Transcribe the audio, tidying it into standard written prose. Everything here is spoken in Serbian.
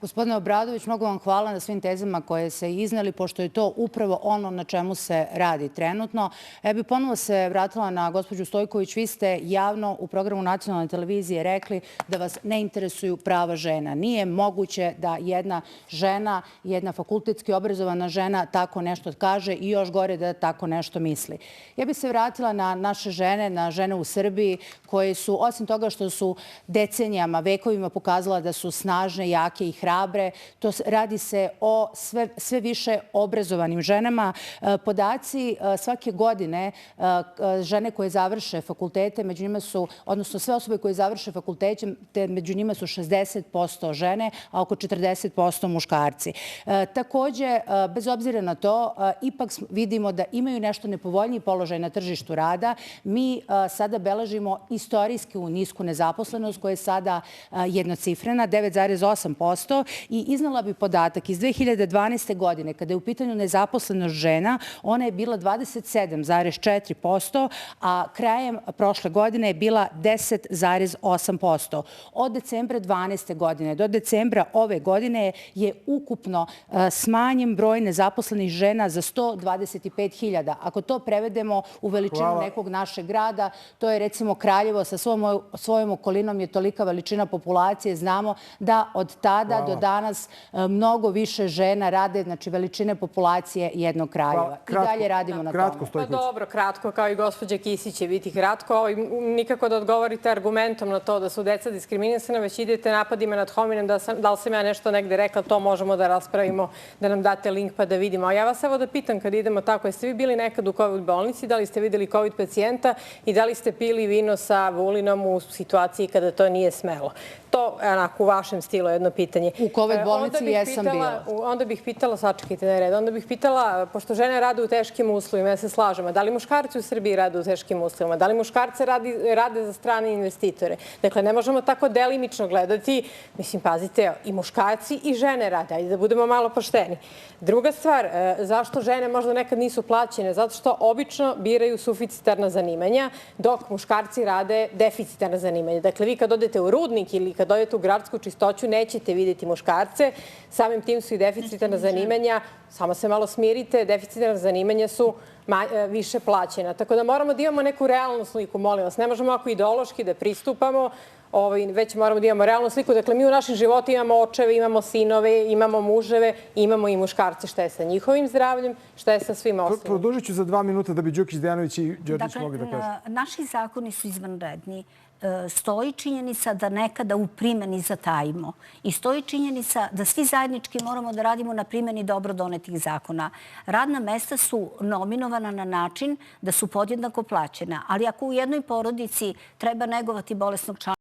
Gospodine Obradović, mnogo vam hvala na svim tezama koje se izneli, pošto je to upravo ono na čemu se radi trenutno. Ja bih ponovo se vratila na gospođu Stojković. Vi ste javno u programu nacionalne televizije rekli da vas ne interesuju prava žena. Nije moguće da jedna žena, jedna fakultetski obrazovana žena tako nešto kaže i još gore da tako nešto misli. Ja bih se vratila na naše žene, na žene u Srbiji koje su, osim toga što su decenijama, vekovima pokazala da su snažne, jake i hrabre, radi se o sve više obrazovanim ženama. Podaci svake godine žene koje završe fakultete, među njima su, odnosno sve osobe koje završe fakultete, među njima su 60% žene, a oko 40% muškarci. Takođe, bez obzira na to, ipak vidimo da imaju nešto nepovoljniji položaj na tržištu rada. Mi sada beležimo istorijsku nisku nezaposlenost koja je sada jednocifrena, 9,8%. I iznala bi podatak iz 2012. godine, kada je u pitanju nezaposlenost žena, ona je bila 27,4%, a krajem prošle godine je bila 10,8%. Od decembra 2012. godine do decembra ove godine je ukupno smanjen broj nezaposlenih žena za 125.000. Ako to prevedemo u veličinu nekog našeg grada, to je recimo Kraljevo sa svojom okolinom je tolika veličina populacije. Znamo da od tada do danas mnogo više žena rade, znači veličine populacije jednog Kraljeva. I dalje radimo na tome. Pa dobro, kratko, kao i gospođa Kisić će biti kratko. Nikako da odgovorite argumentom na to da su deca diskriminisana, već idete napadima nad hominem, da li sam ja nešto negde rekla, to možemo da raspravimo, da nam date link pa da vidimo. A ja vas evo da pitam kad idemo tako, jeste vi bili nekad u COVID bolnici, da li ste videli COVID pacijenta i da li ste pili vino sa Vulinom u situaciji kada to nije smelo? To je onako u vašem stilu jedno pitanje. U COVID bolnici jesam bila. Onda bih pitala, sačekajte na red, onda bih pitala, pošto žene rade u teškim uslovima, ja se slažem, da li muškarci u Srbiji rade u teškim uslovima, da li muškarce rade za strane investitore? Dakle, ne možemo tako delimično gledati, mislim, pazite, i muškarci i žene rade, ajde da budemo malo pošteni. Druga stvar, zašto žene možda nekad nisu plaćene? Zato što obično biraju suficitarna zanimanja, dok muškarci rade deficitarna zanimanja. Dakle, vi kad odete u rudnik ili kad odete u gradsku čistoću, nećete vidjeti muškarce. Samim tim su i deficitarna zanimanja, samo se malo smirite, deficitarna zanimanja su više plaćena. Tako da moramo da imamo neku realnu sliku, molim vas. Ne možemo ovako ideološki da pristupamo, već moramo da imamo realnu sliku. Dakle, mi u našem životu imamo očeve, imamo sinove, imamo muževe, imamo i muškarce. Šta je sa njihovim zdravljem, šta je sa svima ostalim? Produžit ću za 2 minuta da bi Đukić, Dejanović i Đorđević mogli da kažu. Dakle, naši zakoni su izvanredni. Stoji činjenica da nekada u primjeni zatajimo. I stoji činjenica da svi zajednički moramo da radimo na primjeni dobro donetih zakona. Radna mesta su nominovana na način da su podjednako plaćena. Ali ako u jednoj porodici treba negovati bolesnog člana